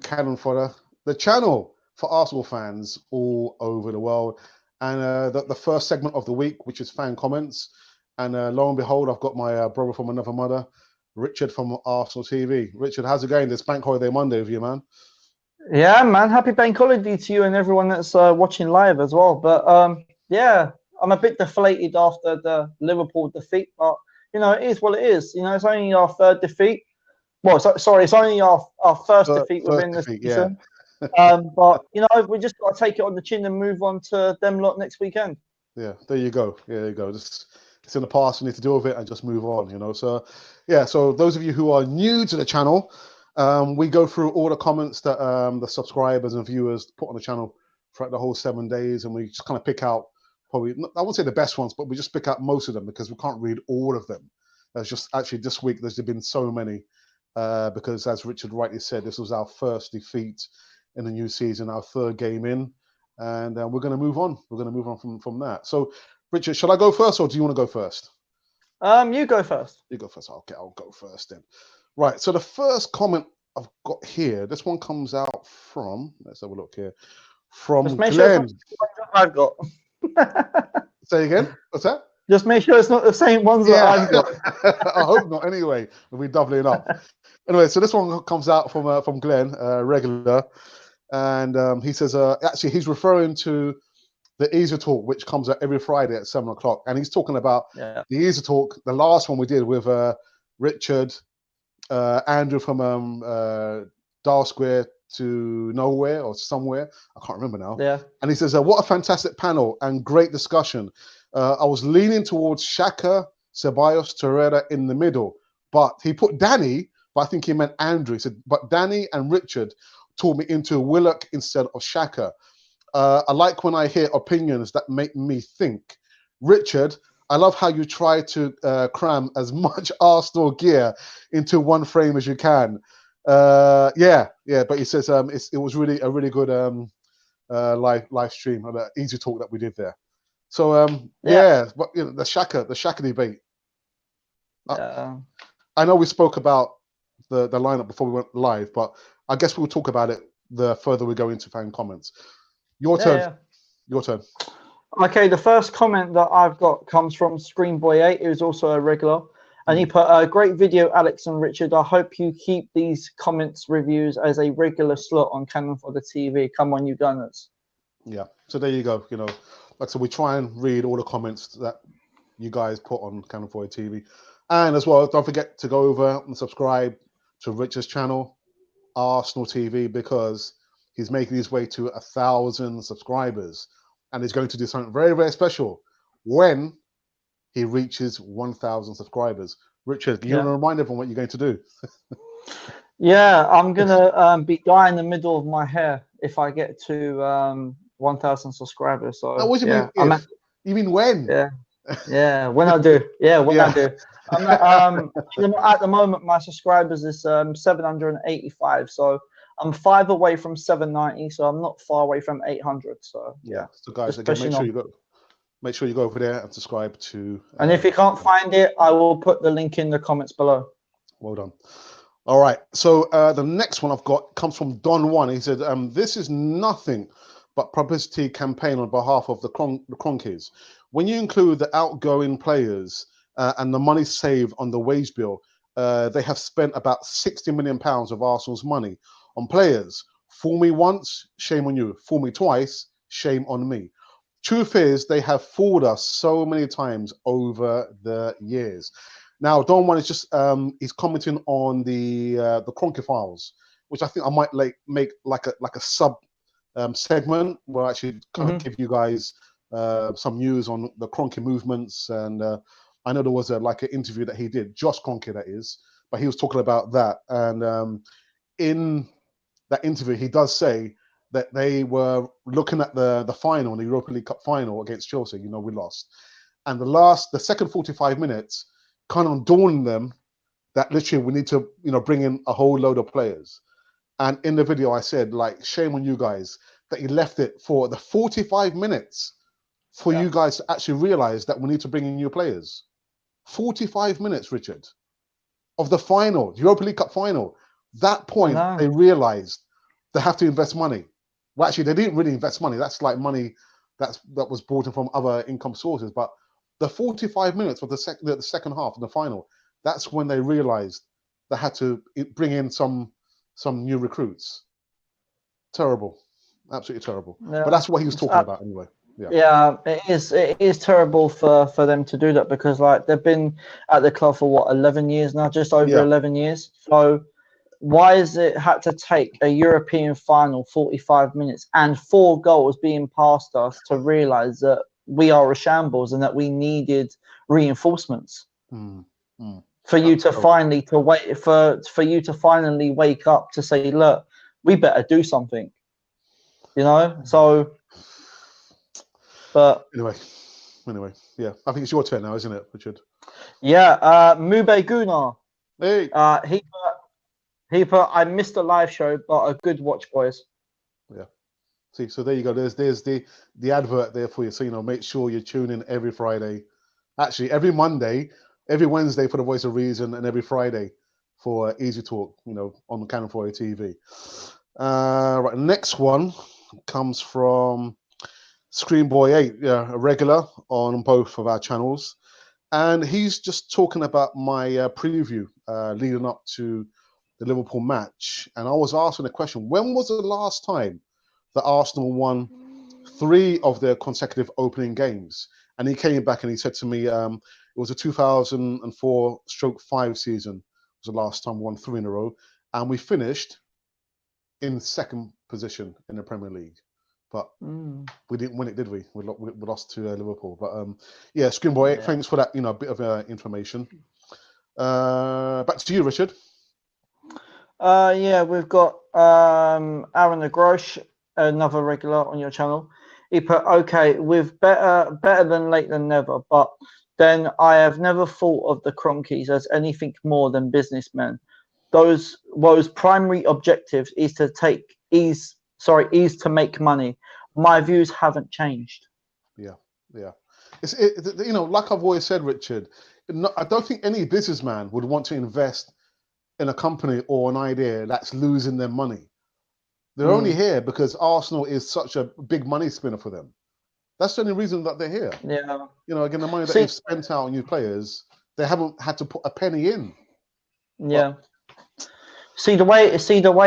Cannon Fodder, the channel for Arsenal fans all over the world. And the first segment of the week, which is fan comments. And lo and behold, I've got my brother from another mother, Richard from Arsenal TV. Richard, how's it going this Bank Holiday Monday with you, man? Yeah, man. Happy Bank Holiday to you and everyone that's watching live as well. But yeah, I'm a bit deflated after the Liverpool defeat. But, you know, it is what it is. You know, it's only our third defeat. Well, sorry, it's only our first defeat within the season. But, you know, we just got to take it on the chin and move on to them lot next weekend. Yeah, there you go. Yeah, there you go. Just, it's in the past. We need to deal with it and just move on, you know. So, yeah, so those of you who are new to the channel, we go through all the comments that the subscribers and viewers put on the channel throughout the whole 7 days, and we just kind of pick out probably, I won't say the best ones, but we just pick out most of them because we can't read all of them. There's just actually this week, there's been so many because, as Richard rightly said, this was our first defeat in the new season, our third game in, and we're going to move on. We're going to move on from that. So, Richard, shall I go first, or do you want to go first? You go first. You go first. Okay, I'll go first then. Right. So the first comment I've got here, this one comes out from. Let's have a look here. From Glenn. I've got. Say again. What's that? Just make sure it's not the same ones that I've got. I hope not. Anyway, we'll be doubling up. Anyway, so this one comes out from Glenn, regular, and he says actually he's referring to the Easy Talk, which comes out every Friday at 7 o'clock, and he's talking about the Easy Talk, the last one we did with Richard, Andrew from Dial Square to Nowhere or Somewhere, I can't remember now. Yeah. And he says, what a fantastic panel and great discussion. I was leaning towards Xhaka, Ceballos, Torreira in the middle, but he put Danny, but I think he meant Andrew. He said, but Danny and Richard taught me into Willock instead of Xhaka. I like when I hear opinions that make me think. Richard, I love how you try to cram as much Arsenal gear into one frame as you can. Yeah. But he says it was really a really good live stream, Easy Talk that we did there. So but you know, the Xhaka debate. I know we spoke about the lineup before we went live, but I guess we'll talk about it the further we go into fan comments. Your turn. Yeah. Your turn. Okay, the first comment that I've got comes from Screenboy8, who's also a regular. And he put a great video, Alex and Richard. I hope you keep these comments reviews as a regular slot on Cannon Fodder TV. Come on, you Gunners. Yeah, so there you go. You know, like I said, we try and read all the comments that you guys put on Cannon Fodder TV. And as well, don't forget to go over and subscribe to Richard's channel, Arsenal TV, because he's making his way to 1,000 subscribers, and he's going to do something very, very special when he reaches 1,000 subscribers. Richard, you want to remind everyone what you're going to do? Yeah, I'm gonna be dyeing the middle of my hair if I get to 1,000 subscribers. So what do you mean? You mean when? Yeah, when I do. Yeah, when I do. At the moment, my subscribers is 785. So I'm 5 away from 790. So I'm not far away from 800. So yeah. So guys, again, make sure you go over there and subscribe to. And if you can't find it, I will put the link in the comments below. Well done. All right. So the next one I've got comes from Don One. He said, "This is nothing but publicity campaign on behalf of the Cronkies. When you include the outgoing players and the money saved on the wage bill, they have spent about £60 million of Arsenal's money on players. Fool me once, shame on you. Fool me twice, shame on me. Truth is, they have fooled us so many times over the years." Now, Don One is just he's commenting on the Cronky Files, which I think I might make like a sub segment where I actually kind of give you guys some news on the Cronky movements. And I know there was an interview that he did, Josh Cronky that is, but he was talking about that. And in that interview, he does say that they were looking at the final, the Europa League Cup final against Chelsea. You know, we lost. And the second 45 minutes kind of dawned them that literally we need to, bring in a whole load of players. And in the video, I said, shame on you guys that you left it for the 45 minutes for you guys to actually realize that we need to bring in new players. 45 minutes, Richard, of the final, the Europa League Cup final. That point, they realized they have to invest money. Well, actually, they didn't really invest money. That's like money that was brought in from other income sources. But the 45 minutes of the second half of the final, that's when they realised they had to bring in some new recruits. Terrible, absolutely terrible. Yeah, But that's what he was it's talking about anyway. Yeah. Yeah, it is. It is terrible for them to do that because like they've been at the club for what 11 years now, just over Yeah. 11 years. So why is it had to take a European final 45 minutes and 4 goals being passed us to realise that we are a shambles and that we needed reinforcements Mm, mm. for you to Oh, finally to wait for you to finally wake up to say, look, we better do something, you know? So, but anyway, yeah. I think it's your turn now, isn't it, Richard? yeah, Mube Gunnar. Hey. He put, I missed the live show, but a good watch, boys. Yeah. See, so there you go. There's the advert there for you. So make sure you tune in every Friday. Actually, every Monday, every Wednesday for the Voice of Reason, and every Friday for Easy Talk. On the Cannon Fodder TV. Right. Next one comes from Screenboy8, a regular on both of our channels, and he's just talking about my preview leading up to the Liverpool match. And I was asking the question: when was the last time that Arsenal won 3 of their consecutive opening games? And he came back and he said to me, it was a 2004/5 season was the last time we won 3 in a row, and we finished in second position in the Premier League. But we didn't win it, did we? We lost to Liverpool. But yeah, Screenboy, thanks for that. A bit of information. Back to you, Richard. Yeah, we've got Aaron the Grosh, another regular on your channel. He put, okay, with better than late than never, but then I have never thought of the Cronkies as anything more than businessmen. Those primary objectives is to make money. My views haven't changed. Yeah. It's like I've always said, Richard. I don't think any businessman would want to invest in a company or an idea that's losing their money. They're only here because Arsenal is such a big money spinner for them. That's the only reason that they're here. Yeah. Again, the money that they've spent out on new players, they haven't had to put a penny in. Yeah. See the way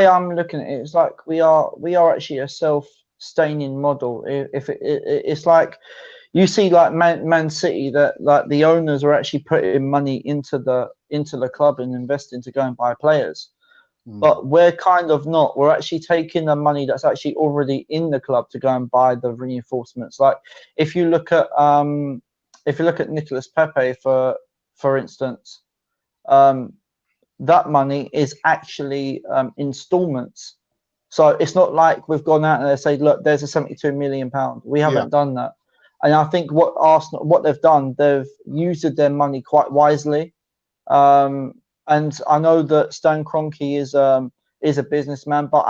I'm looking at it, it's like we are actually a self-sustaining model. If it's like you see like Man City, that like the owners are actually putting money into the club and investing to go and buy players. But we're kind of not. We're actually taking the money that's actually already in the club to go and buy the reinforcements. Like if you look at Nicolas Pepe for instance, that money is actually installments. So it's not like we've gone out and they say, look, there's a £72 million. We haven't done that. And I think what Arsenal, what they've done, they've used their money quite wisely. And I know that Stan Kroenke is a businessman, but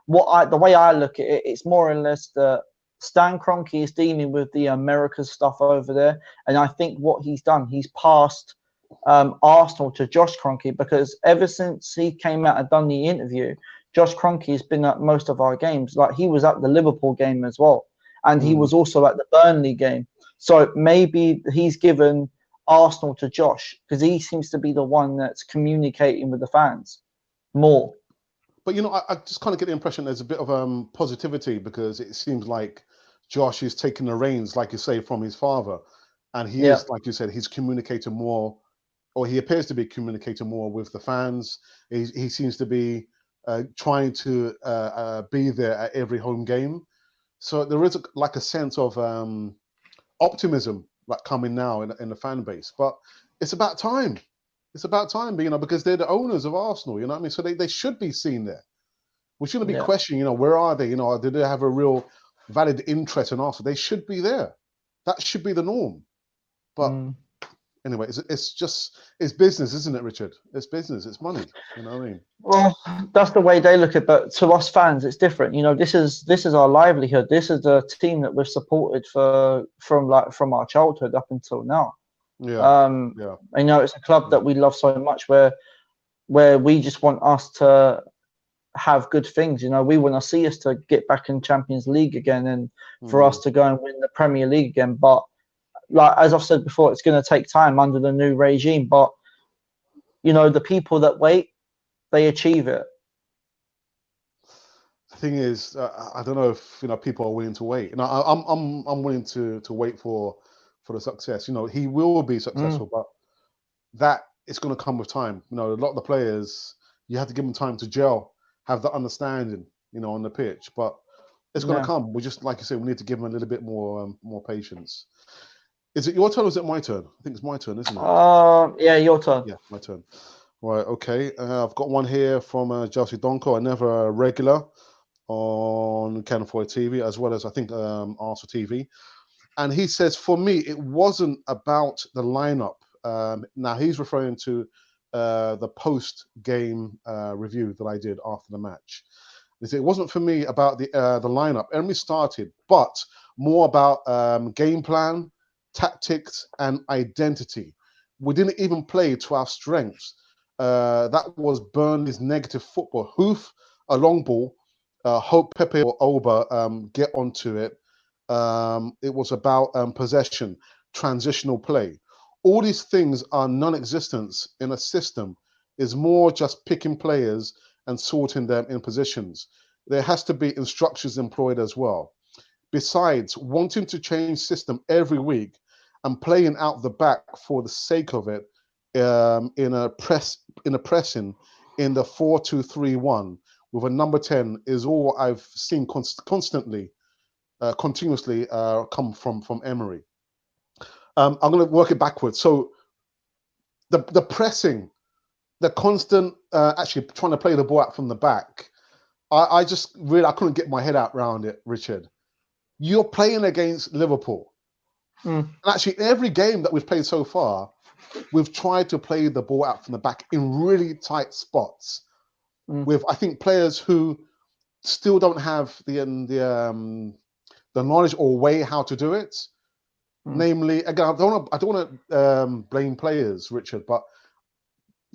the way I look at it, it's more or less that Stan Kroenke is dealing with the America stuff over there, and I think what he's done, he's passed Arsenal to Josh Kroenke, because ever since he came out and done the interview, Josh Kroenke has been at most of our games. Like he was at the Liverpool game as well, and he was also at the Burnley game. So maybe he's given Arsenal to Josh because he seems to be the one that's communicating with the fans more. But I just kind of get the impression there's a bit of positivity, because it seems like Josh is taking the reins, like you say, from his father, and he is, like you said, he's communicating more, or he appears to be communicating more with the fans. He seems to be trying to be there at every home game. So there is a sense of optimism like coming now in the fan base. But it's about time. It's about time, because they're the owners of Arsenal. You know what I mean? So they should be seen there. We shouldn't be questioning. Where are they? Do they have a real valid interest in Arsenal? They should be there. That should be the norm. But anyway, it's business, isn't it, Richard? It's business. It's money. You know what I mean? Well, that's the way they look at it. But to us fans, it's different. This is our livelihood. This is the team that we've supported from our childhood up until now. It's a club that we love so much, where we just want us to have good things. You know, we want to see us to get back in Champions League again, and for us to go and win the Premier League again. But like as I've said before, it's going to take time under the new regime. But you know, the people that wait, they achieve it. The thing is, I don't know if people are willing to wait. And I'm willing to wait for the success. You know, he will be successful, but that it's going to come with time. You know, a lot of the players, you have to give them time to gel, have that understanding, on the pitch. But it's going to come. We just, like you said, we need to give them a little bit more patience. Is it your turn or is it my turn? I think it's my turn, isn't it? Yeah, your turn. Yeah, my turn. Right, okay. I've got one here from Chelsea Donko, another regular on Cannon Fodder TV, as well as I think Arsenal TV. And he says, for me, it wasn't about the lineup. Now he's referring to the post-game review that I did after the match. He said, it wasn't for me about the lineup. Emery started, but more about game plan, tactics, and identity. We didn't even play to our strengths. That was Burnley's negative football. Hoof, a long ball. Hope Pepe or Oba get onto it. It was about possession, transitional play. All these things are non-existent in a system. It's more just picking players and sorting them in positions. There has to be instructions employed as well. Besides, wanting to change system every week and playing out the back for the sake of it in a pressing in the 4-2-3-1 with a number 10 is all I've seen continuously come from Emery. I'm going to work it backwards. So the pressing, the constant actually trying to play the ball out from the back, I just really I couldn't get my head out around it, Richard. You're playing against Liverpool. And actually, every game that we've played so far, we've tried to play the ball out from the back in really tight spots with, I think, players who still don't have the knowledge or way how to do it. Namely, again, I don't want to blame players, Richard, but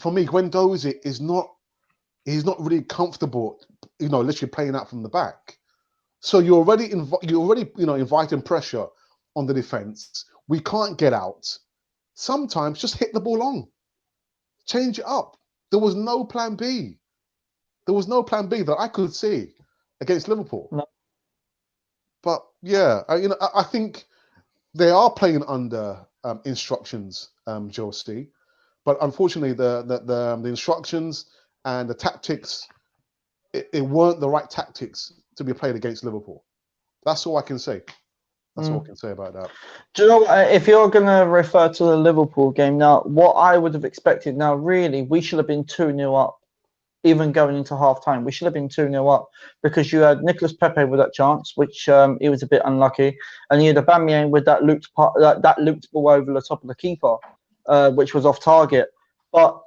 for me, Guendouzi he's not really comfortable, literally playing out from the back. So you're already inviting pressure on the defense. We can't get out. Sometimes just hit the ball on, change it up. There was no plan B. There was no plan B that I could see against Liverpool. No. But yeah, I think they are playing under instructions, Josie. But unfortunately, the instructions and the tactics, it weren't the right tactics to be played against Liverpool. That's all I can say. That's all I can say about that. Do you know what, if you're going to refer to the Liverpool game now, what I would have expected now, really, we should have been 2-0 up, even going into half-time. We should have been 2-0 up because you had Nicolas Pepe with that chance, which he was a bit unlucky, and you had Aubameyang with that looped ball over the top of the keeper, which was off target. But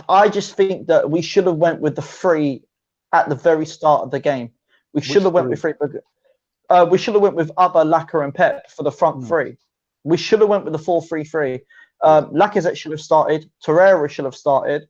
I just think that we should have went with the 3 at the very start of the game. We should have went with 3. We should have went with Abba, Laka, and Pep for the front 3. We should have went with the 4-3-3. Lacazette should have started. Torreira should have started.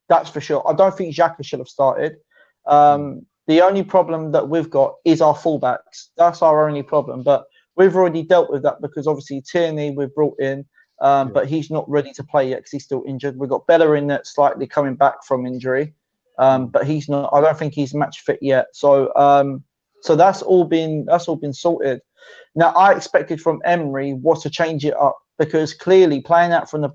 That's for sure. I don't think Xhaka should have started. The only problem that we've got is our fullbacks. That's our only problem. But we've already dealt with that because obviously Tierney we've brought in, but he's not ready to play yet because he's still injured. We've got Bellerin that's slightly coming back from injury, but he's not. I don't think he's match fit yet. So that's all been sorted. Now I expected from Emery was to change it up because clearly playing out from the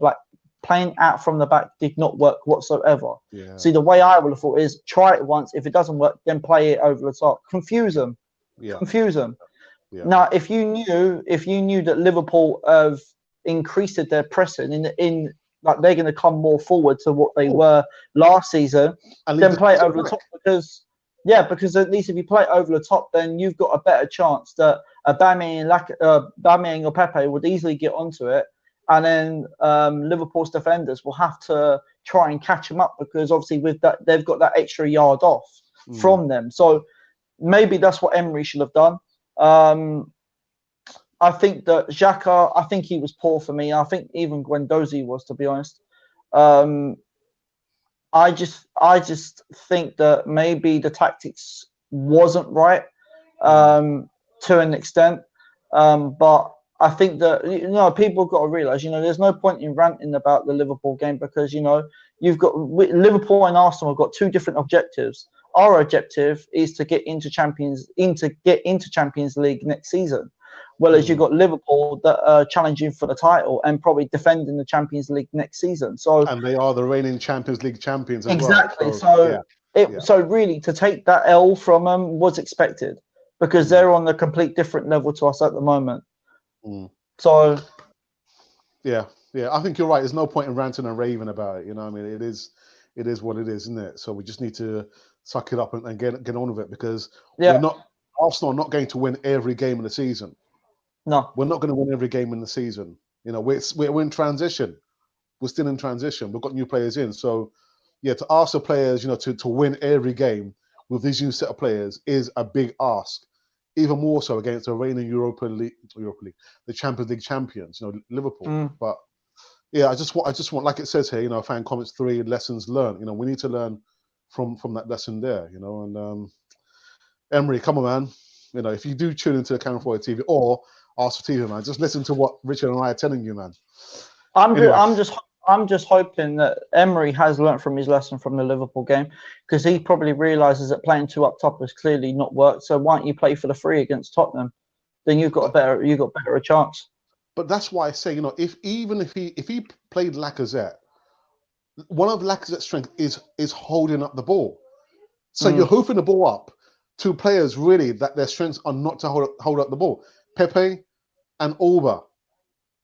back did not work whatsoever. Yeah. See, the way I would have thought is try it once. If it doesn't work, then play it over the top. Confuse them. Yeah. Confuse them. Yeah. Now, if you knew that Liverpool have increased their pressing in like they're going to come more forward to what they were last season, then play it over the top because at least if you play it over the top, then you've got a better chance that Aubameyang or Pepe would easily get onto it. And then Liverpool's defenders will have to try and catch them up because obviously with that they've got that extra yard off from them. So maybe that's what Emery should have done. I think that Xhaka, I think he was poor for me. I think even Guendouzi was, to be honest. I just think that maybe the tactics wasn't right Mm. to an extent. But I think that people have got to realize there's no point in ranting about the Liverpool game because you've got Liverpool and Arsenal have got two different objectives. Our objective is to get into Champions League next season. Whereas you've Mm. got Liverpool that are challenging for the title and probably defending the Champions League next season. So And they are the reigning Champions League champions as well. exactly. So So yeah, yeah. so really to take that L from them was expected because Mm. they're on a complete different level to us at the moment. Mm. So Yeah, yeah. I think you're right. There's no point in ranting and raving about it. You know, what I mean, it is what it is, isn't it? So we just need to suck it up and get on with it because we're yeah, not Arsenal are not going to win every game in the season. no, We're not going to win every game in the season. You know, we're in transition. We're still in transition. We've got new players in. So, yeah, to ask the players, to win every game with these new set of players is a big ask. Even more so against the reigning Europa League, the Champions League champions, Liverpool. mm, But yeah, I just want, like it says here, fan comments 3 lessons learned. We need to learn from that lesson there. And Emery, come on, man. If you do tune into the Cannon Fodder TV or Ask for TV, man, just listen to what Richard and I are telling you, man. I'm just Anyway, I'm just hoping that Emery has learnt from his lesson from the Liverpool game because he probably realizes that playing two up top has clearly not worked. So why don't you play for the free against Tottenham? Then you've got but better a chance. but that's why I say, if he played Lacazette, one of Lacazette's strength is holding up the ball. So you're Mm, hoofing the ball up to players really that their strengths are not to hold up the ball. Pepe and Alba,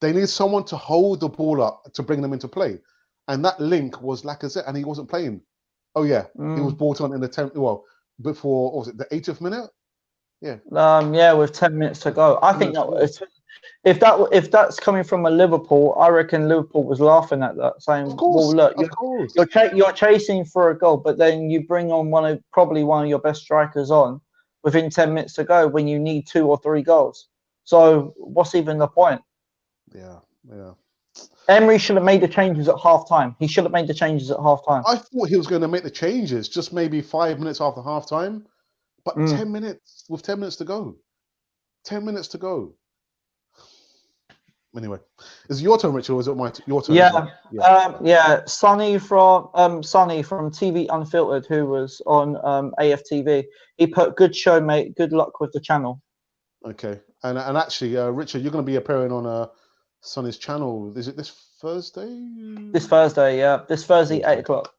they need someone to hold the ball up to bring them into play. And that link was Lacazette, and he wasn't playing. Oh yeah, he was mm. brought on in the 10th. Well, before what was it the 80th minute? Yeah, Yeah, with 10 minutes to go, I 10 think minutes that to go. if that's coming from a Liverpool, I reckon Liverpool was laughing at that, Of saying, "Well, course, look, of course. you're chasing for a goal, but then you bring on probably one of your best strikers on within 10 minutes to go when you need 2 or 3 goals. So what's even the point?" Yeah, yeah. Emery should have made the changes at half time. He should have made the changes at half time. I thought he was going to make the changes just maybe 5 minutes after half time, but Mm. 10 minutes with 10 minutes to go. 10 minutes to go. Anyway, is it your turn, Richard, or is it your turn, isn't it? Yeah, Yeah. yeah. Sonny from TV Unfiltered, who was on AFTV. He put, "Good show, mate. Good luck with the channel." Okay. And actually, Richard, you're going to be appearing on Sonny's channel. Is it this Thursday? This Thursday, yeah. This Thursday, Thursday. 8 o'clock.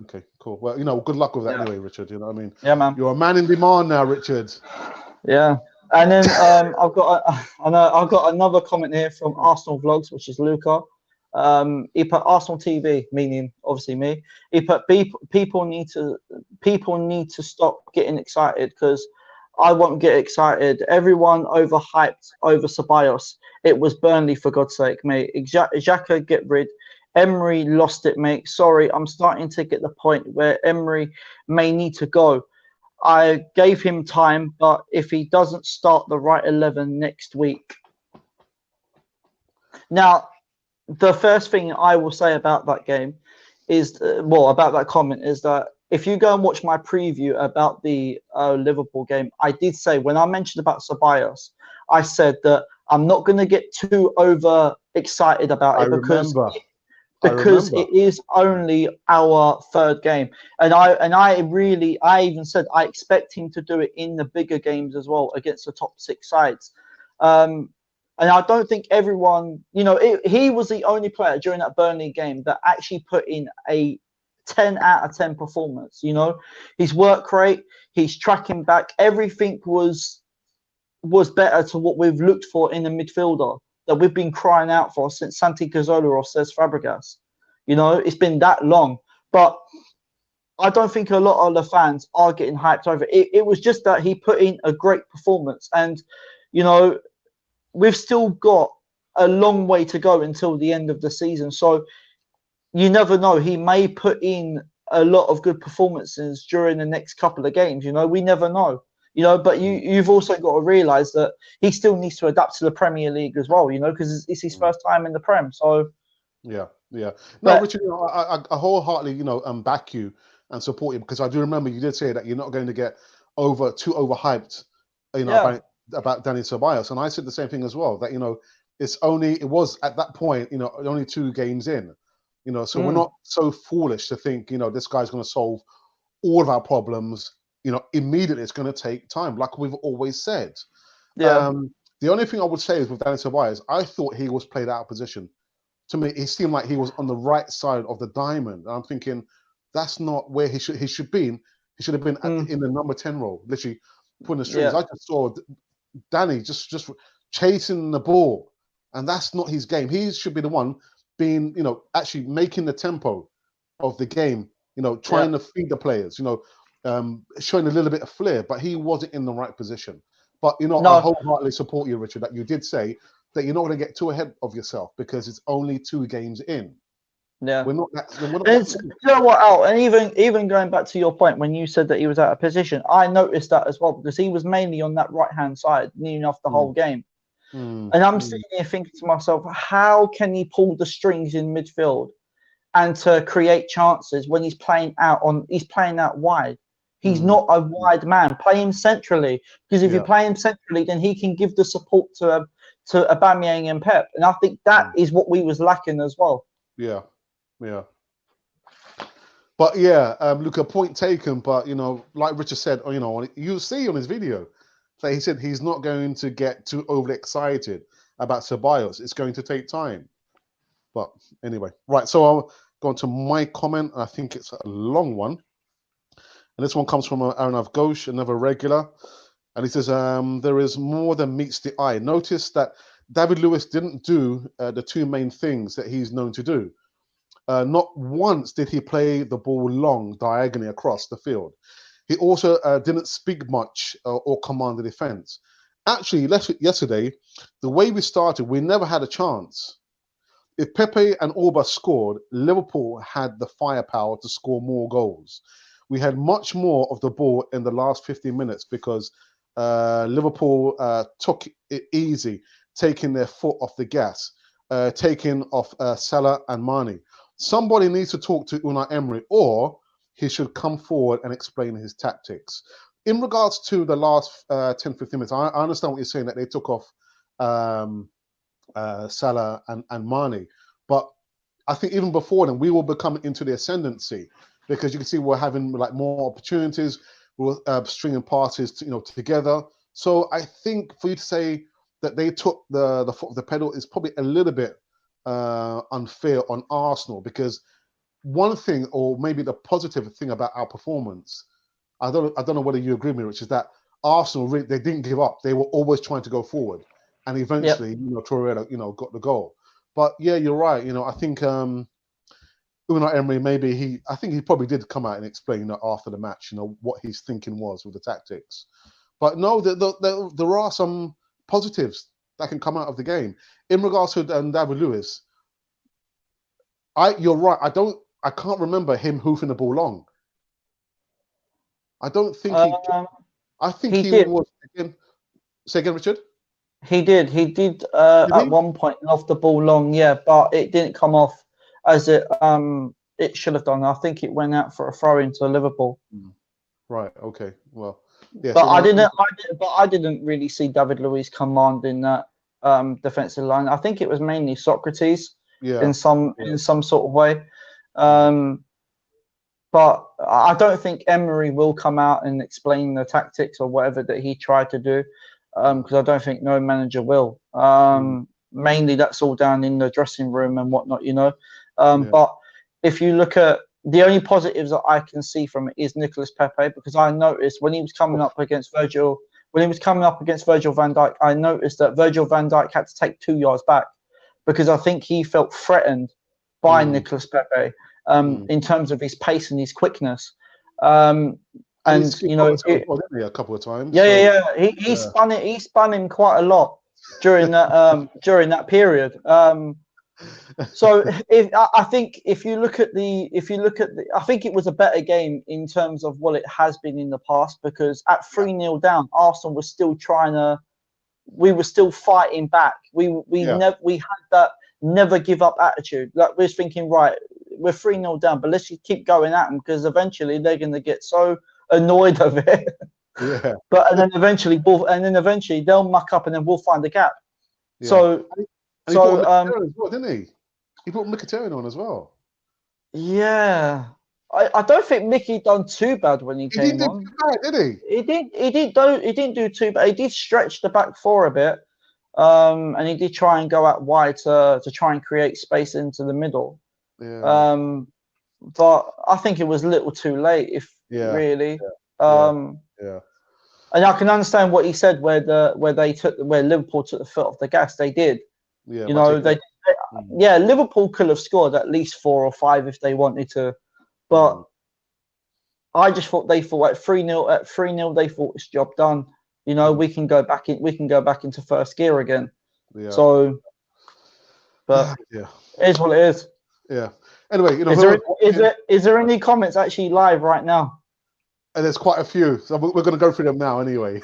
Okay, cool. Well, good luck with that Yeah. anyway, Richard. You know what I mean? Yeah, man. You're a man in demand now, Richard. Yeah. And then I've got another comment here from Arsenal Vlogs, which is Luca. He put Arsenal TV, meaning obviously me. He put people need to stop getting excited because I won't get excited. Everyone overhyped over Ceballos. It was Burnley, for God's sake, mate. Xhaka get rid. Emery lost it, mate. Sorry, I'm starting to get the point where Emery may need to go. I gave him time, but if he doesn't start the right 11 next week. Now, the first thing I will say about that game is, about that comment is that if you go and watch my preview about the Liverpool game, I did say when I mentioned about Ceballos, I said that I'm not going to get too over excited about I it because remember. I remember. it is only our third game, and I even said I expect him to do it in the bigger games as well against the top 6 sides. And I don't think everyone, he was the only player during that Burnley game that actually put in a 10 out of 10 performance. His work rate, his tracking back, everything was better to what we've looked for in a midfielder that we've been crying out for since Santi Cazorla or Cesc Fabregas. It's been that long, but I don't think a lot of the fans are getting hyped over it. It was just that he put in a great performance, and we've still got a long way to go until the end of the season. So you never know. He may put in a lot of good performances during the next couple of games. We never know. But you've also got to realise that he still needs to adapt to the Premier League as well. Because it's his first time in the Prem. So Yeah, Yeah. No, But Richard, I wholeheartedly, back you and support you, because I do remember you did say that you're not going to get too overhyped, yeah, about Danny Ceballos, and I said the same thing as well. That it was at that point, only 2 games in, so we're mm, not so foolish to think, this guy's going to solve all of our problems, immediately. It's going to take time, like we've always said. yeah, The only thing I would say is with Danny Ceballos, I thought he was played out of position. To me, he seemed like he was on the right side of the diamond. And I'm thinking that's not where he should be. He should have been mm, in the number 10 role, literally pulling the strings. yeah, I just saw Danny just chasing the ball, and that's not his game. He should be the one being, actually making the tempo of the game. yeah. Trying to feed the players. Showing a little bit of flair, but he wasn't in the right position. But I No, wholeheartedly support you, Richard, that you did say that you're not going to get too ahead of yourself because it's only 2 games in. yeah. We're not that. We're not And that. it's, you know what, Al, and even going back to your point when you said that he was out of position, I noticed that as well because he was mainly on that right hand side, near enough the whole Mm, game. mm, And I'm mm, sitting here thinking to myself, how can he pull the strings in midfield and to create chances when he's playing out wide? He's mm, not a wide man. Play him centrally, because if you yeah. play him centrally, then he can give the support to Aubameyang and Pep. And I think that Mm, is what we was lacking as well. yeah. Yeah. But yeah, Luca, point taken. But like Richard said, you see on his video that he said he's not going to get too overly excited about Ceballos. It's going to take time. But anyway, right. So I'll go on to my comment. I think it's a long one, and this one comes from Arnav Ghosh, another regular, and he says, "There is more than meets the eye. Notice that David Lewis didn't do the 2 main things that he's known to do. Not once did he play the ball long diagonally across the field. He also didn't speak much or command the defense. Actually, yesterday, the way we started, we never had a chance. If Pepe and Alba scored, Liverpool had the firepower to score more goals. We had much more of the ball in the last 15 minutes because Liverpool took it easy, taking their foot off the gas, taking off Salah and Mane. Somebody needs to talk to Unai Emery, or he should come forward and explain his tactics." In regards to the last 10, 15 minutes, I understand what you're saying, that they took off um, Salah and Mane. But I think even before then, we will become into the ascendancy because you can see we're having like more opportunities. We're stringing passes, together. So I think for you to say that they took the foot of the pedal is probably a little bit unfair on Arsenal, because one thing, or maybe the positive thing about our performance, I don't know whether you agree with me, Rich, is that Arsenal really, they didn't give up. They were always trying to go forward, and Yep. eventually, Torreira, got the goal. But yeah, you're right. I think Unai Emery, I think he probably did come out and explain, after the match, what his thinking was with the tactics. But no, there are some positives that can come out of the game in regards to David Lewis. You're right. I can't remember him hoofing the ball long. I don't think he. Um, I think he he did. was again. Say again, Richard. He did. He did Did at he? one point off the ball long, yeah, but it didn't come off as it should have done. I think it went out for a throw into Liverpool. Right. Okay. Well. Yeah. But So no. I didn't really see David Luiz commanding that defensive line. I think it was mainly Socrates Yeah. in some Yeah. in some sort of way. Mm, But I don't think Emery will come out and explain the tactics or whatever that he tried to do, because I don't think no manager will. mm, Mainly that's all down in the dressing room and whatnot. yeah. But if you look at the only positives that I can see from it is Nicolas Pepe, because I noticed when he was coming Oh, up against Virgil van Dijk, I noticed that Virgil van Dijk had to take 2 yards back because I think he felt threatened by mm, Nicolas Pepe mm. in terms of his pace and his quickness. Um, And he and skipped over as well, didn't he, a couple of times? yeah, So yeah, yeah. yeah. He spun him quite a lot during that period. So I think if you look at the I think it was a better game in terms of what it has been in the past, because at Yeah. 3-0 down, Arsenal was still we were still fighting back. Yeah. We had that never give up attitude. Like we're thinking, right, we're 3-0 down, but let's just keep going at them because eventually they're going to get so annoyed of it. Yeah. And then eventually they'll muck up and then we'll find the gap. Yeah. So and he brought Mkhitaryan as well, didn't he? He brought Mkhitaryan on as well. Yeah. I don't think Mickey done too bad when he came on. He didn't do bad, did he? He didn't do too bad. He did stretch the back four a bit. And he did try and go out wide to try and create space into the middle. Yeah. But I think it was a little too late, really. Yeah. And I can understand what he said where Liverpool took the foot off the gas. They did. Yeah. You know, Liverpool could have scored at least 4 or 5 if they wanted to. But I just thought they thought at 3-0 they thought it's job done. You know, we can go back into first gear again. Yeah. So, but it is what it is. Yeah. Anyway, you know, is there any comments actually live right now? And there's quite a few, so we're going to go through them now anyway.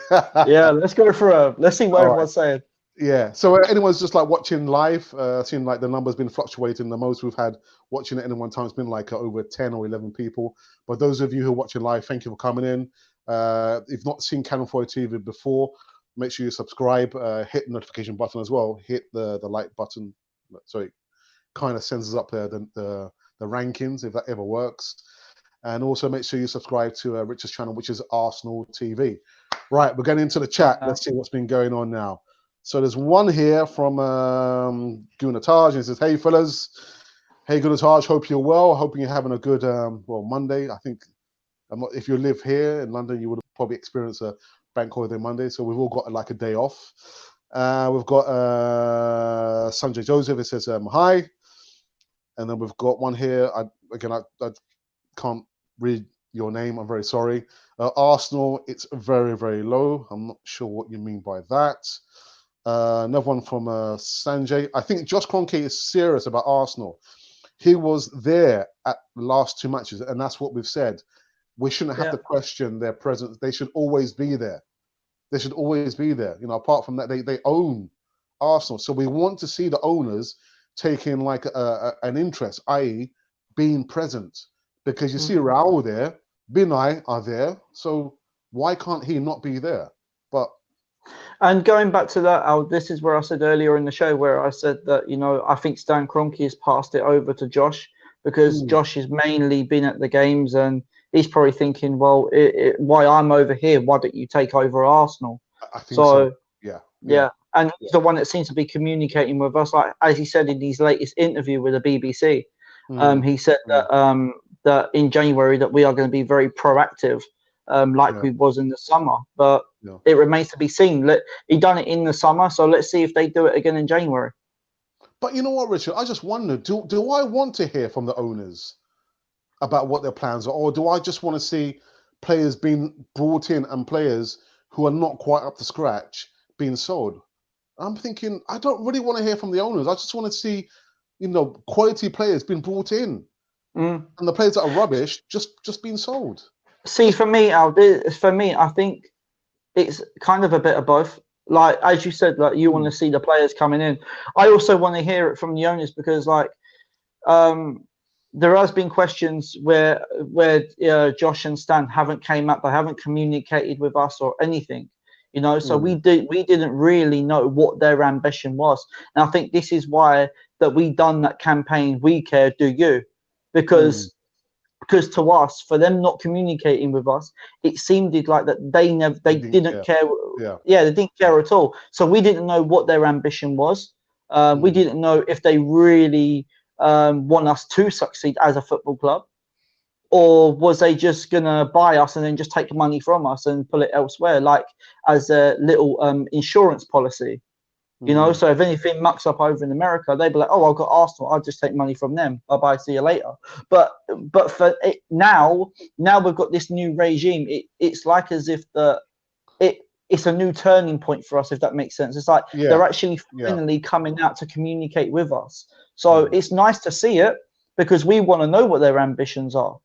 Yeah, let's go through them. Let's see what everyone's saying. Yeah, so anyone's just like watching live, seeing like the number's been fluctuating. The most we've had watching at any one time has been like over 10 or 11 people. But those of you who are watching live, thank you for coming in. If you've not seen Cannon Fodder TV before, make sure you subscribe, hit the notification button as well, hit the like button. So it kind of sends us up there the rankings, if that ever works. And also make sure you subscribe to Richard's channel, which is Arsenal TV. Right, we're getting into the chat. Let's see what's been going on now. So there's one here from Gunataj, and it says, "Hey fellas, hey Gunataj, hope you're well. Hoping you're having a good Monday. I think if you live here in London, you would have probably experienced a bank holiday Monday. So we've all got like a day off. We've got Sanjay Joseph. It says hi, and then we've got one here. I can't read your name. I'm very sorry. Arsenal, it's very, very low. I'm not sure what you mean by that. Another one from Sanjay. I think Josh Kroenke is serious about Arsenal. He was there at the last 2 matches, and that's what we've said. We shouldn't have to question their presence. They should always be there. They should always be there. You know, apart from that, they own Arsenal. So we want to see the owners taking like an interest, i.e. being present. Because you see Raul there, Binay are there, so why can't he not be there? And going back to that, this is where I said earlier in the show where I said that, you know, I think Stan Kroenke has passed it over to Josh because Josh has mainly been at the games and he's probably thinking, well, why I'm over here, why don't you take over Arsenal? I think so. Yeah. And he's the one that seems to be communicating with us, like as he said in his latest interview with the BBC. He said that in January that we are going to be very proactive, we was in the summer. But it remains to be seen. He done it in the summer, so let's see if they do it again in January. But you know what, Richard? I just wonder, do I want to hear from the owners about what their plans are, or do I just want to see players being brought in and players who are not quite up to scratch being sold? I'm thinking I don't really want to hear from the owners. I just want to see, you know, quality players being brought in. And the players that are rubbish just being sold. See, for me, I think it's kind of a bit of both. Like as you said, like you want to see the players coming in. I also want to hear it from the owners because, like, there has been questions where Josh and Stan haven't came up, they haven't communicated with us or anything. You know, so we didn't really know what their ambition was, and I think this is why that we done that campaign. We care, do you? Because to us, for them not communicating with us, it seemed like that they didn't care. They didn't care at all. So we didn't know what their ambition was. We didn't know if they really want us to succeed as a football club, or was they just gonna buy us and then just take money from us and pull it elsewhere, like as a little insurance policy. You know, so if anything mucks up over in America, they'd be like, "Oh, I've got Arsenal. I'll just take money from them. Bye bye. See you later." But for it, now we've got this new regime. It's like as if it's a new turning point for us, if that makes sense. It's like they're actually finally coming out to communicate with us. So it's nice to see it because we want to know what their ambitions are.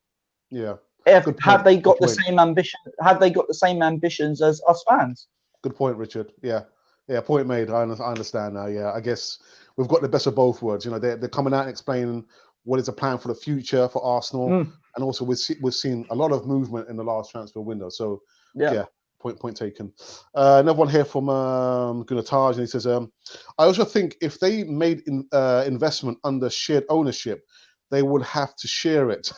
Yeah. Have they got the same ambition? Have they got the same ambitions as us fans? Good point, Richard. Yeah. Yeah, point made. I understand now. Yeah, I guess we've got the best of both worlds. You know, they're coming out and explaining what is the plan for the future for Arsenal, Mm, and also we've seen a lot of movement in the last transfer window. So yeah. yeah, point taken. Another one here from Gunataj, and he says, I also think if they made investment under shared ownership, they would have to share it.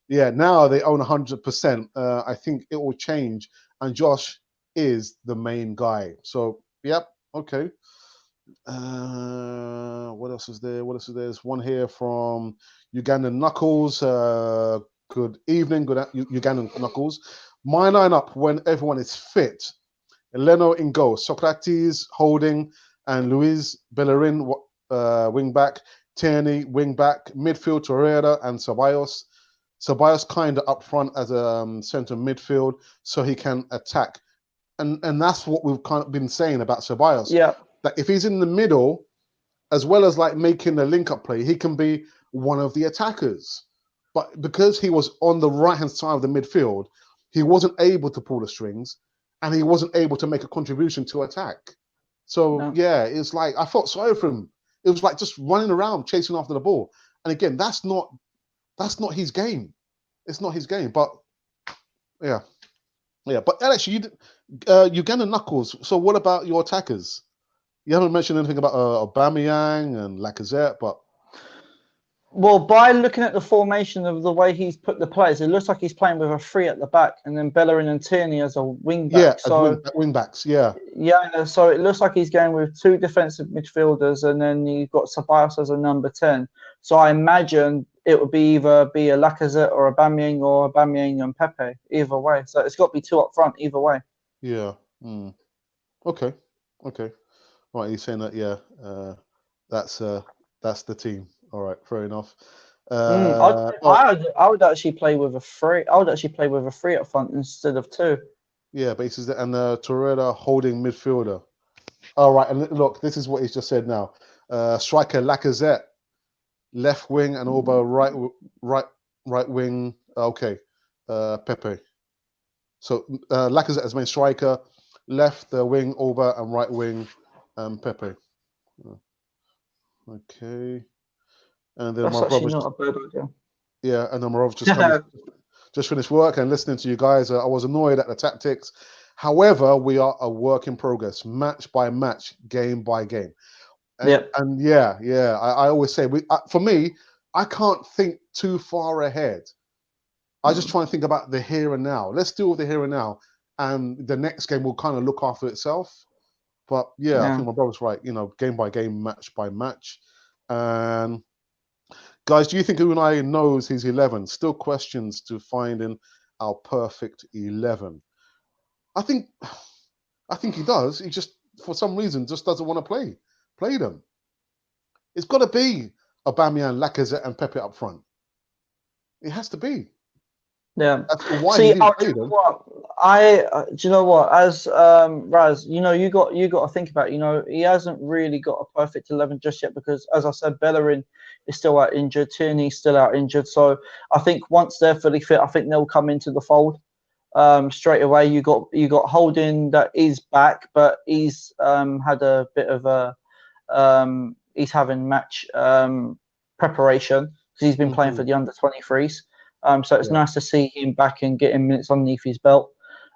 Yeah, now they own 100%. I think it will change, and Josh is the main guy. So yep, okay. What else is there? What else is there? There's one here from Ugandan Knuckles. Good evening, Ugandan Knuckles. My lineup when everyone is fit: Leno in goal, Socrates holding, and Luis Bellerin wing back, Tierney wing back, midfield Torreira and Ceballos. Ceballos kind of up front as a centre midfield so he can attack. And that's what we've kind of been saying about Ceballos. Yeah. That if he's in the middle, as well as like making the link up play, he can be one of the attackers. But because he was on the right hand side of the midfield, he wasn't able to pull the strings and he wasn't able to make a contribution to attack. So No. yeah, it's like I felt sorry for him. It was like just running around chasing after the ball. And again, that's not his game. It's not his game. But yeah, yeah. But Alex, you get the knuckles. So what about your attackers? You haven't mentioned anything about Aubameyang and Lacazette, but Well, by looking at the formation of the way he's put the players, it looks like he's playing with a three at the back, and then Bellerin and Tierney as a wing yeah, back. as So wing backs, yeah, yeah, so it looks like he's going with two defensive midfielders, and then you've got Ceballos as a number 10. So I imagine it would be either be a Lacazette or a Aubameyang and Pepe, either way. So it's got to be two up front, either way. yeah. Mm. Okay, okay. Right, he's saying that. Yeah, that's that's the team. All right, fair enough. Oh, I would actually play with a three. I would actually play with a three up front instead of two. yeah, but he says that, and Torreira holding midfielder. All right, and look, this is what he's just said now. Striker Lacazette, left wing, and Alba right, right wing. Okay, Pepe. So Lacazette as main striker, left wing Alba, and right wing Pepe. Okay, and then That's my actually brother's not a bad idea. yeah, and then my brother's just finished work and listening to you guys. I was annoyed at the tactics. However, we are a work in progress, match by match, game by game. Yep. And yeah, yeah, I always say for me, I can't think too far ahead. I just try and think about the here and now. Let's deal with the here and now, and the next game will kind of look after itself. But yeah, I Yeah. think my brother's right. You know, game by game, match by match. And guys, do you think Unai knows his 11? Still questions to finding our perfect 11. I think he does. He just, for some reason, just doesn't want to play them. It's got to be Aubameyang, Lacazette, and Pepe up front. It has to be. Yeah. As to why he See, didn't do play you know them. what? Do you know what? As Raz, you got to think about. He hasn't really got a perfect 11 just yet because, as I said, Bellerin is still out injured. Tierney's still out injured. So I think once they're fully fit, I think they'll come into the fold straight away. You got Holding that is back, but he's had a bit of a he's having match preparation because he's been playing for the under 23s. So it's nice to see him back and getting minutes underneath his belt.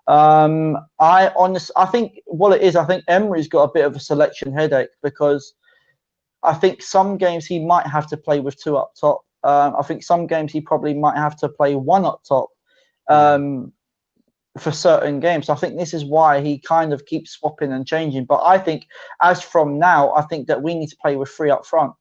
I think what it is, I think Emery's got a bit of a selection headache because I think some games he might have to play with two up top. I think some games he probably might have to play one up top for certain games. So I think this is why he kind of keeps swapping and changing. But I think as from now, I think that we need to play with three up front.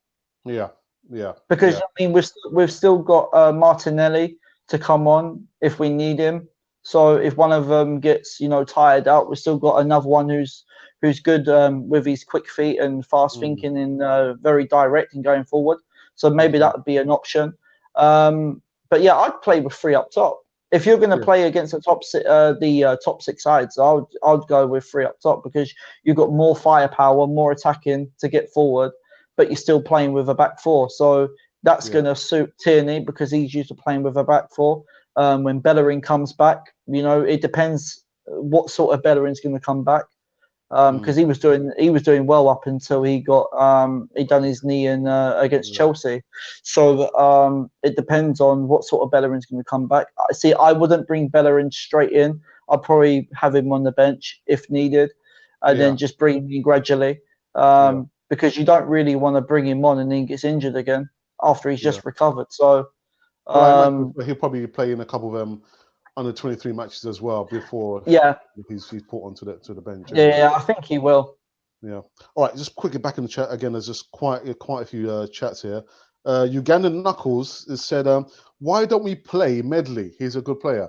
Yeah, yeah. Because yeah. I mean, we've still got Martinelli to come on if we need him. So if one of them gets tired out, we've still got another one who's good with his quick feet and fast thinking and very direct and going forward. So maybe that would be an option. But yeah, I'd play with three up top. If you're going to play against the top six sides, I'd go with three up top because you've got more firepower, more attacking to get forward, but you're still playing with a back four. So that's going to suit Tierney because he's used to playing with a back four. When Bellerin comes back, it depends what sort of Bellerin's going to come back. because he was doing well up until he done his knee in against Chelsea. So it depends on what sort of Bellerin's going to come back. I wouldn't bring Bellerin straight in. I'd probably have him on the bench if needed, and then just bring him in gradually. Because you don't really want to bring him on and then he gets injured again after he's just recovered. So I imagine he'll probably play in a couple of under 23 matches as well before he's put onto the bench. Anyway. Yeah, I think he will. Yeah. All right, just quickly back in the chat again. There's just quite a few chats here. Ugandan Knuckles has said, "Why don't we play Medley? He's a good player."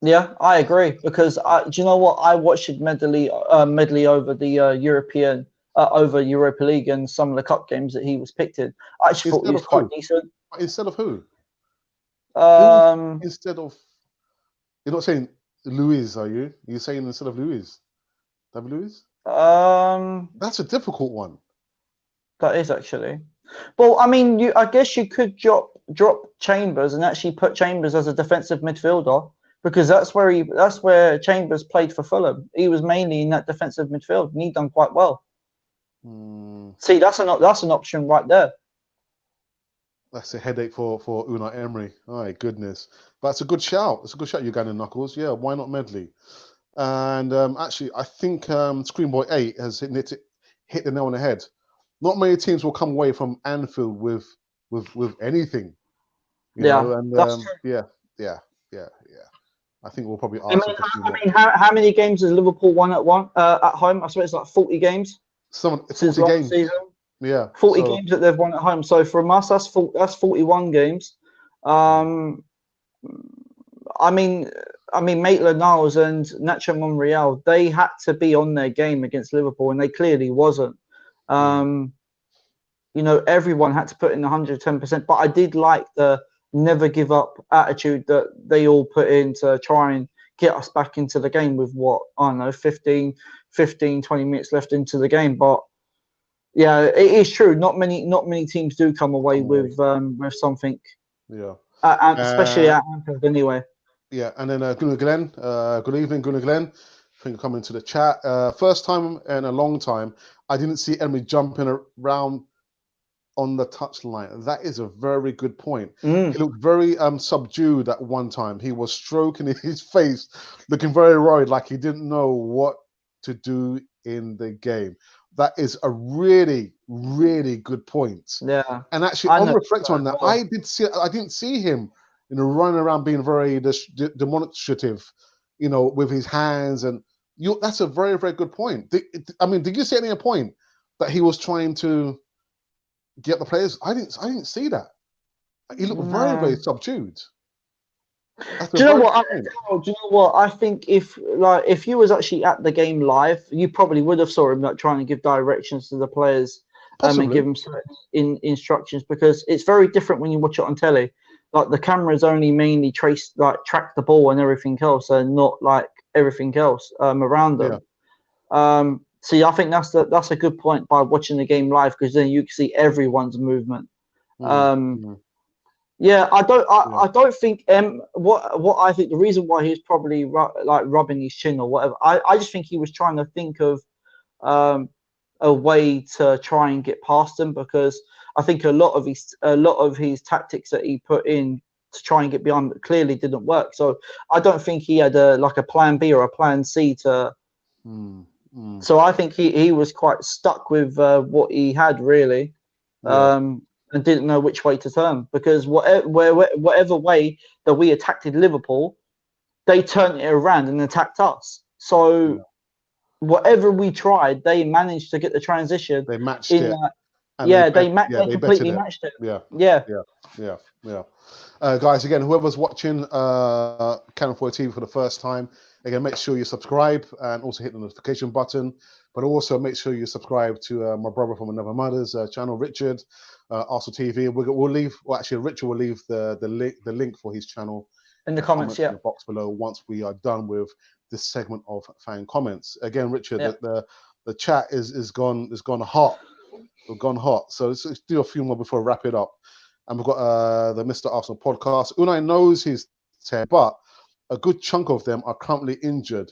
Yeah, I agree because do you know what? I watched Medley over the over Europa League and some of the cup games that he was picked in. I actually thought he was quite decent. Instead of who? Instead of, you're not saying Luiz, are you? You're saying instead of Luiz? David Luiz? That's a difficult one. That is actually. Well, I mean, I guess you could drop Chambers and actually put Chambers as a defensive midfielder because that's where Chambers played for Fulham. He was mainly in that defensive midfield and he done quite well. See, that's an option right there. That's a headache for Unai Emery. My goodness. But it's a good shout. It's a good shout, Ugandan Knuckles. Yeah, why not Medley? And actually, I think Screenboy 8 has hit the nail on the head. Not many teams will come away from Anfield with anything. You know? And that's true. Yeah. I think we'll probably ask. I mean, how many games has Liverpool won at home? I suppose it's like 40 games. 40 games. Season. Yeah, 40 games that they've won at home. So from us, that's 41 games. I mean, Maitland-Niles and Nacho Monreal, they had to be on their game against Liverpool, and they clearly wasn't. You know, everyone had to put in 110%. But I did like the never give up attitude that they all put in to try and get us back into the game with 15, 20 minutes left into the game. But yeah, it is true. Not many teams do come away with something. Yeah. Especially at Anfield anyway. Yeah, and then Gunnar Glenn. Good evening, Gunnar Glenn. Thank you for coming to the chat. First time in a long time, I didn't see Emery jumping around on the touchline. That is a very good point. He looked very subdued at one time. He was stroking his face, looking very worried, like he didn't know what to do in the game. That is a really, really good point. Yeah. And actually, on reflect on that, I didn't see him, running around being very demonstrative, with his hands and that's a very, very good point. Did you see any point that he was trying to get the players? I didn't see that. He looked very, very subdued. Do you know what? I think if you was actually at the game live, you probably would have saw him trying to give directions to the players and give them certain instructions, because it's very different when you watch it on telly. Like the cameras only mainly track the ball and everything else, and not like everything else around them. Yeah. See, I think that's a good point by watching the game live, because then you can see everyone's movement. Yeah, I don't think what I think the reason why he's probably rubbing his chin or whatever. I just think he was trying to think of a way to try and get past him, because I think a lot of his tactics that he put in to try and get behind clearly didn't work. So I don't think he had a plan B or a plan C to. So I think he was quite stuck with what he had really. And didn't know which way to turn, because whatever way that we attacked Liverpool, they turned it around and attacked us. So whatever we tried, they managed to get the transition. They matched it. They completely matched it. Yeah. Guys, again, whoever's watching Cannon Fodder TV for the first time, again, make sure you subscribe and also hit the notification button. But also make sure you subscribe to my brother from Another Mother's channel, Richard, Arsenal TV. We'll leave. Well, actually, Richard will leave the link for his channel in the comments. In the box below once we are done with this segment of fan comments. Again, Richard, the chat is gone hot. We've gone hot. So let's do a few more before we wrap it up. And we've got the Mr. Arsenal podcast. Unai knows his 10, but a good chunk of them are currently injured.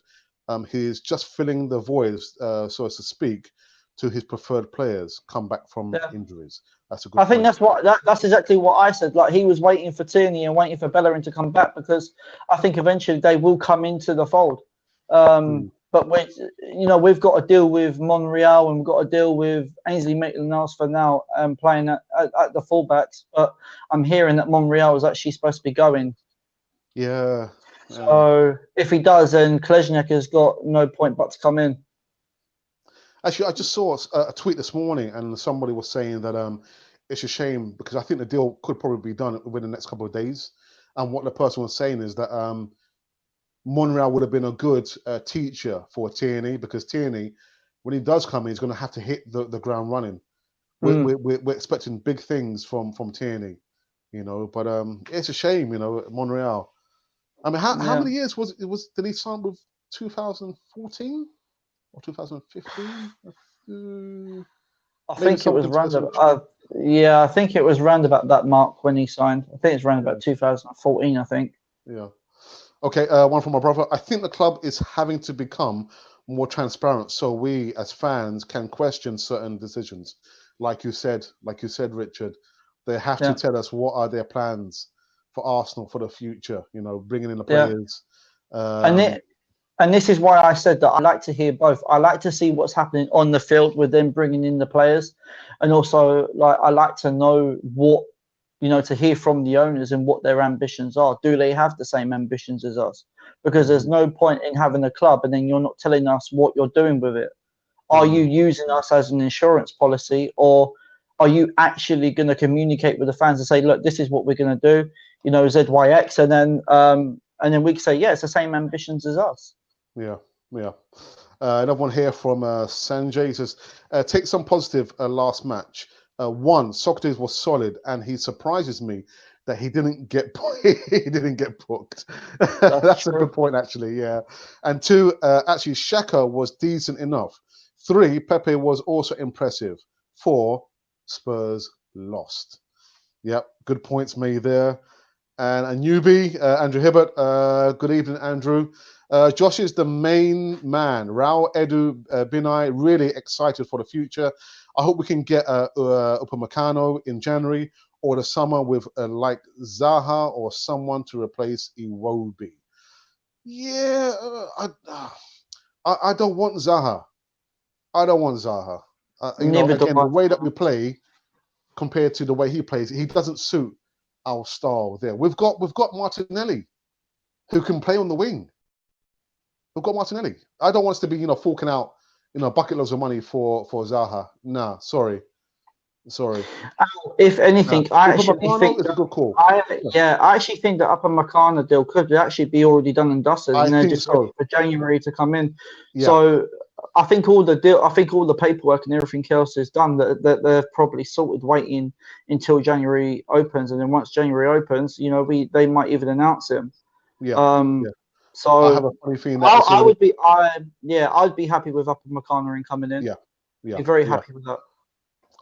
He's just filling the voids, so as to speak, to his preferred players come back from injuries. That's a good I think point. that's exactly what I said. Like, he was waiting for Tierney and waiting for Bellerin to come back, because I think eventually they will come into the fold. But we've got to deal with Monreal, and we've got to deal with Ainsley Maitland-Niles for now, playing at the fullbacks. But I'm hearing that Monreal is actually supposed to be going. Yeah. So if he does, then Klesniak has got no point but to come in. Actually, I just saw a tweet this morning, and somebody was saying that it's a shame, because I think the deal could probably be done within the next couple of days. And what the person was saying is that Monreal would have been a good teacher for Tierney, because Tierney, when he does come in, he's going to have to hit the ground running. We're expecting big things from Tierney, But it's a shame, Monreal. I mean, how many years did he sign with? 2014 or 2015? I think it was round about. I think it was round about that mark when he signed. I think it's round about 2014. I think. Yeah. Okay. One from my brother. I think the club is having to become more transparent, so we as fans can question certain decisions. Like you said, Richard, they have to tell us what are their plans for Arsenal for the future. Bringing in the players. And this is why I said that I like to hear both. I like to see what's happening on the field with them bringing in the players, and also I like to know what, to hear from the owners and what their ambitions are. Do they have the same ambitions as us? Because there's no point in having a club and then you're not telling us what you're doing with it. Are you using us as an insurance policy, or are you actually going to communicate with the fans and say, look, this is what we're going to do, ZYX, and then we can say, yeah, it's the same ambitions as us. Yeah. Another one here from Sanjay. He says, take some positive last match. One, Socrates was solid, and he surprises me that he didn't get booked. That's a good point, actually. Yeah. And two, actually, Xhaka was decent enough. Three, Pepe was also impressive. Four, Spurs lost. Yep, good points made there. And a newbie, Andrew Hibbert. Good evening, Andrew. Josh is the main man. Raul Edu Binai, really excited for the future. I hope we can get Upamecano in January or the summer with like Zaha or someone to replace Iwobi. Yeah, I don't want Zaha. Again, the way that we play compared to the way he plays, he doesn't suit our style there. We've got Martinelli, who can play on the wing. We've got Martinelli. I don't want us to be, forking out, bucket loads of money for Zaha. Nah, sorry. If anything, I actually think it's a good call. I actually think that Upamecano deal could actually be already done and dusted, and they're just waiting for January to come in. Yeah. So I think all the paperwork and everything else is done. That they've probably sorted, waiting until January opens, and then once January opens, they might even announce him. Yeah. So I have a funny feeling that I'd be happy with Upamecano coming in. Yeah. Be very happy with that.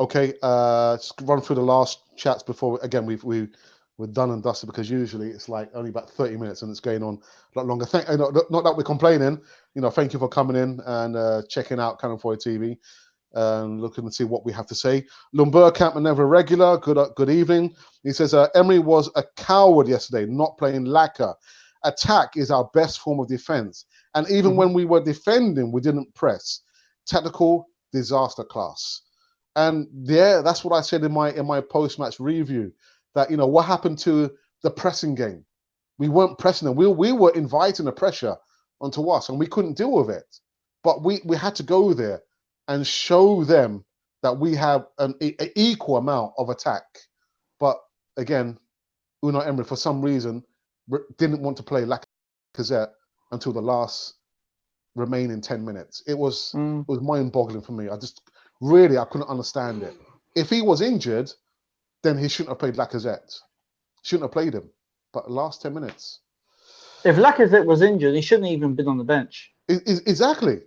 Okay, let's run through the last chats before. Again, we're done and dusted, because usually it's like only about 30 minutes and it's going on a lot longer. Not that we're complaining. Thank you for coming in and checking out Cannon Fodder TV and looking to see what we have to say. Lumbercamp and Never Regular. Good evening. He says Emery was a coward yesterday, not playing lacquer. Attack is our best form of defense, and even when we were defending, we didn't press. Tactical disaster class. And that's what I said in my post-match review, that what happened to the pressing game. We weren't pressing them. We were inviting the pressure onto us, and we couldn't deal with it. But we had to go there and show them that we have an equal amount of attack. But again, Unai Emery, for some reason, didn't want to play Lacazette until the last remaining 10 minutes. It was mind-boggling for me. I couldn't understand it. If he was injured, then he shouldn't have played Lacazette. Shouldn't have played him. But last 10 minutes. If Lacazette was injured, he shouldn't have even been on the bench. Exactly.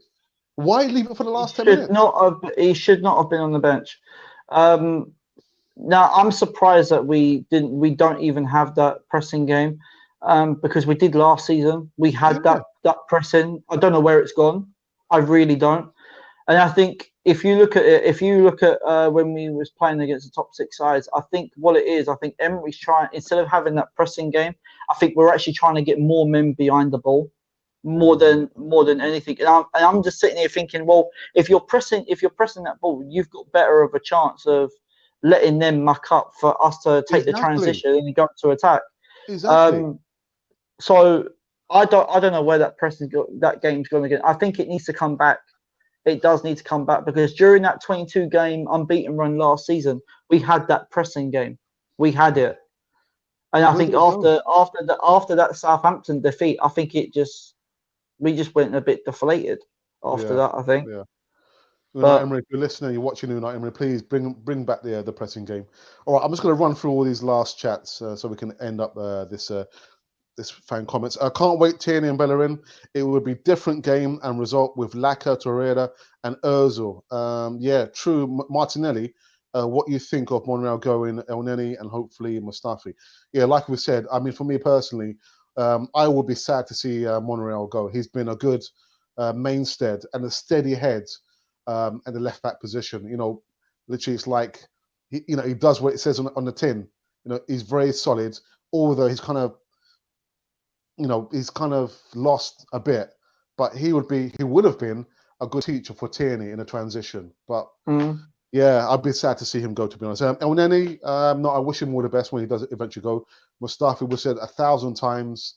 Why leave it for the last 10 minutes? He should not have been on the bench. Now, I'm surprised that we don't even have that pressing game, because we did last season. We had that that pressing. I don't know where it's gone. I really don't. And I think if you look at it, when we was playing against the top six sides, I think what it is, I think Emery's trying, instead of having that pressing game, I think we're actually trying to get more men behind the ball, more than anything. And I'm just sitting here thinking, well, if you're pressing that ball, you've got better of a chance of letting them muck up for us to take the transition and go to attack. Exactly. So I don't know where that game's going to get. I think it needs to come back. It does need to come back, because during that 22 game unbeaten run last season, we had that pressing game. We had it. And I think after that Southampton defeat, I think we just went a bit deflated after that, I think. Yeah. Unai Emery, if you're listening, you're watching Unai Emery, please bring back the pressing game. All right, I'm just going to run through all these last chats so we can end up this fan comments. I can't wait, Tierney and Bellerin. It would be different game and result with Laka, Torreira and Ozil. Yeah, true. Martinelli, what you think of Monreal going, El Neni and hopefully Mustafi? Yeah, like we said, I mean, for me personally, I would be sad to see Monreal go. He's been a good mainstay and a steady head at the left back position. You know, literally it's like, he does what it says on the tin. You know, he's very solid, although he's kind of lost a bit, but he would have been a good teacher for Tierney in a transition. But yeah, I'd be sad to see him go, to be honest. El Neni, no, I wish him all the best when he does eventually go. Mustafi, we said 1,000 times,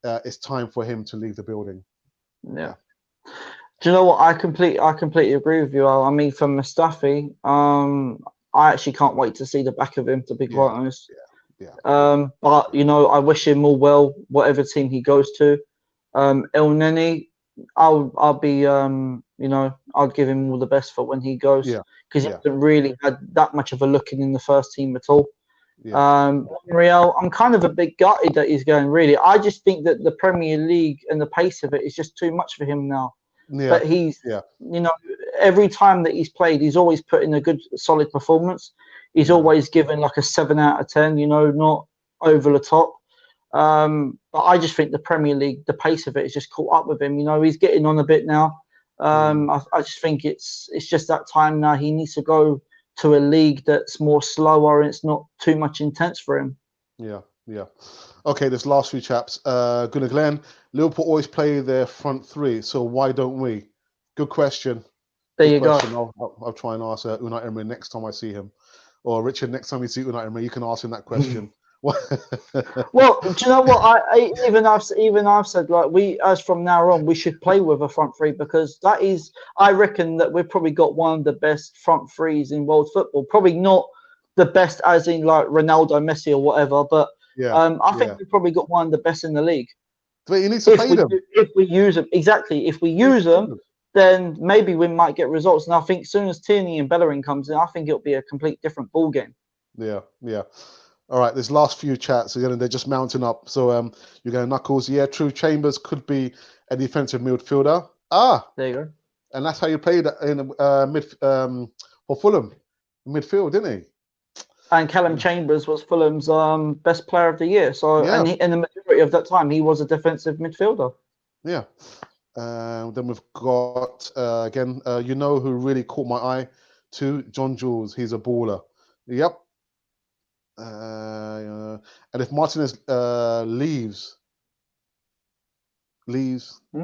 it's time for him to leave the building. Yeah. Do you know what? I completely agree with you, Al. I mean, for Mustafi, I actually can't wait to see the back of him, to be quite honest. Yeah. But I wish him all well, whatever team he goes to. El Neni, I'll be I'll give him all the best for when he goes, because he hasn't really had that much of a look in the first team at all. Real, I'm kind of a bit gutted that he's going. Really, I just think that the Premier League and the pace of it is just too much for him now. But he's every time that he's played, he's always put in a good solid performance. He's always given like a 7 out of 10, not over the top. But I just think the Premier League, the pace of it is just caught up with him. He's getting on a bit now. I just think it's just that time now. He needs to go to a league that's more slower and it's not too much intense for him. Yeah. Okay, this last few chaps. Gunnar Glenn, Liverpool always play their front three, so why don't we? Good question. There you go. I'll try and ask Unai Emery next time I see him. Or Richard, next time you see Unai Emery, you can ask him that question. Well, do you know what? I've said, like, we, as from now on, we should play with a front three, because I reckon that we've probably got one of the best front threes in world football. Probably not the best as in like Ronaldo, Messi or whatever, but I think we've probably got one of the best in the league. But you need to play them. If we use them, exactly. If we use them, then maybe we might get results. And I think as soon as Tierney and Bellerin comes in, I think it'll be a complete different ball game. Yeah. All right, this last few chats, again, they're just mounting up. So you're going, Knuckles. Yeah, true. Chambers could be a defensive midfielder. There you go. And that's how you played in for Fulham, midfield, didn't he? And Callum Chambers was Fulham's best player of the year. So, and in the majority of that time, he was a defensive midfielder. Yeah. Then we've got again, who really caught my eye too, John Jules. He's a baller. Yep. And if Martinez leaves, I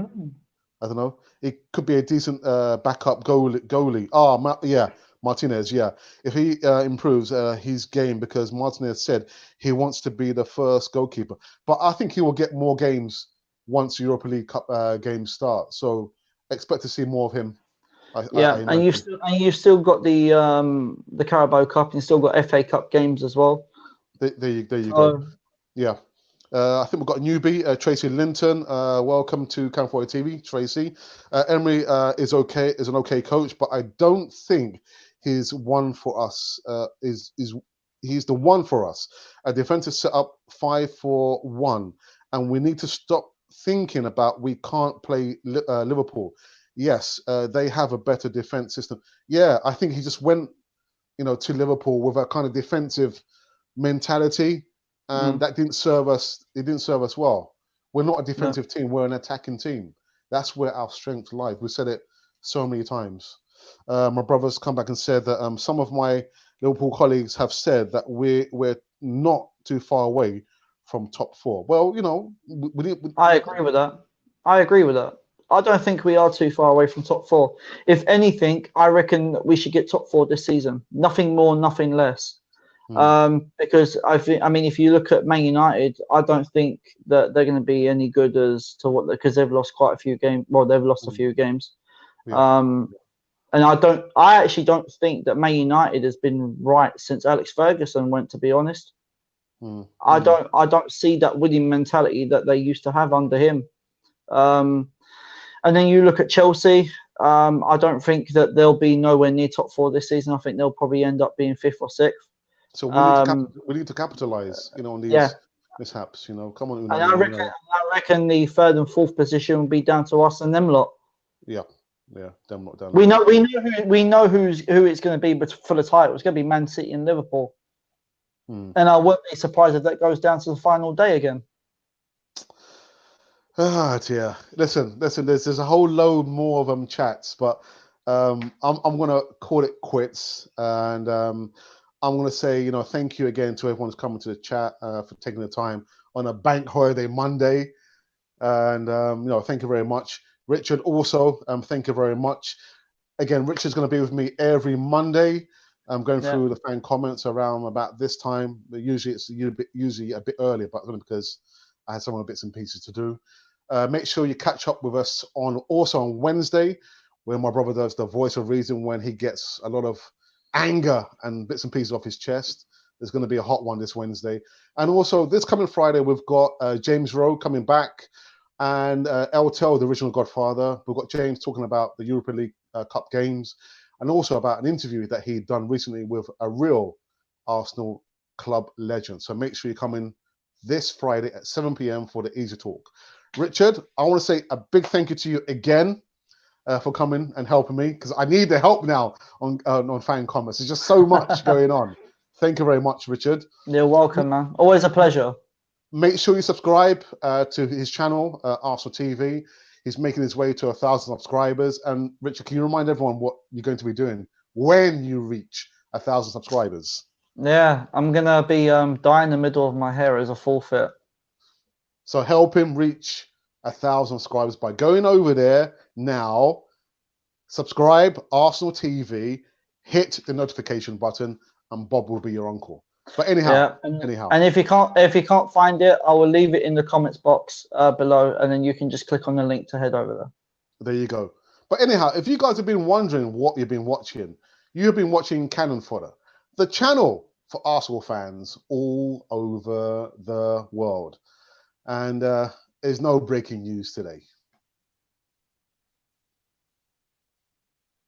don't know. It could be a decent backup goalie. Martinez. Yeah, if he improves his game, because Martinez said he wants to be the first goalkeeper. But I think he will get more games once Europa League Cup games start. So expect to see more of him. And you've still got the Carabao Cup, and you've still got FA Cup games as well. There you go. Yeah. I think we've got a newbie, Tracy Linton. Welcome to Cannon Fodder TV, Tracy. Emery is an okay coach, but I don't think he's one for us. He's the one for us. A defensive setup 5-4-1, and we need to stop thinking about we can't play Liverpool. Yes, they have a better defense system. Yeah, I think he just went, to Liverpool with a kind of defensive mentality, and that didn't serve us. It didn't serve us well. We're not a No. defensive team. We're an attacking team. That's where our strength lies. We said it so many times. My brother's come back and said that some of my Liverpool colleagues have said that we're not too far away from top four. Well, you know, I agree with that. I agree with that. I don't think we are too far away from top four. If anything, I reckon we should get top four this season. Nothing more, nothing less. Because I mean, if you look at Man United, I don't think that they're going to be any good as to what, because they've lost quite a few games. Well, they've lost a few games. Yeah. And I actually don't think that Man United has been right since Alex Ferguson went, to be honest. I don't see that winning mentality that they used to have under him. And then you look at Chelsea. I don't think that they'll be nowhere near top four this season. I think they'll probably end up being fifth or sixth. So we need to capitalize, you know, on these mishaps. You know, come on, Unai. And I reckon the third and fourth position will be down to us and them lot. Yeah, them lot down. We know who it's going to be, but for the title, it's going to be Man City and Liverpool. And I won't be surprised if that goes down to the final day again. Ah, dear. Listen. There's a whole load more of them chats, but I'm gonna call it quits, and I'm gonna say, you know, thank you again to everyone who's coming to the chat for taking the time on a bank holiday Monday, and you know, thank you very much, Richard. Also, thank you very much. Again, Richard's gonna be with me every Monday. I'm going through the fan comments around about this time. But usually it's usually a bit earlier, but only because I had some other bits and pieces to do. Make sure you catch up with us also on Wednesday, where my brother does the voice of reason when he gets a lot of anger and bits and pieces off his chest. There's going to be a hot one this Wednesday. And also this coming Friday, we've got James Rowe coming back and El Tel, the original Godfather. We've got James talking about the Europa League Cup games and also about an interview that he'd done recently with a real Arsenal club legend. So make sure you come in this Friday at 7 p.m. for the Easy Talk. Richard, I want to say a big thank you to you again for coming and helping me, because I need the help now on fan comments. There's just so much going on. Thank you very much, Richard. You're welcome, man. Always a pleasure. Make sure you subscribe to his channel, Arsenal TV. He's making his way to 1,000 subscribers. And Richard, can you remind everyone what you're going to be doing when you reach 1,000 subscribers? Yeah, I'm gonna be dyeing the middle of my hair as a forfeit. So help him reach 1,000 subscribers by going over there now. Subscribe, Arsenal TV, hit the notification button, and Bob will be your uncle. But anyhow, and if you can't find it, I will leave it in the comments box below, and then you can just click on the link to head over there. There you go. But anyhow, if you guys have been wondering what you've been watching, you've been watching Cannon Fodder, the channel for Arsenal fans all over the world. And there's no breaking news today.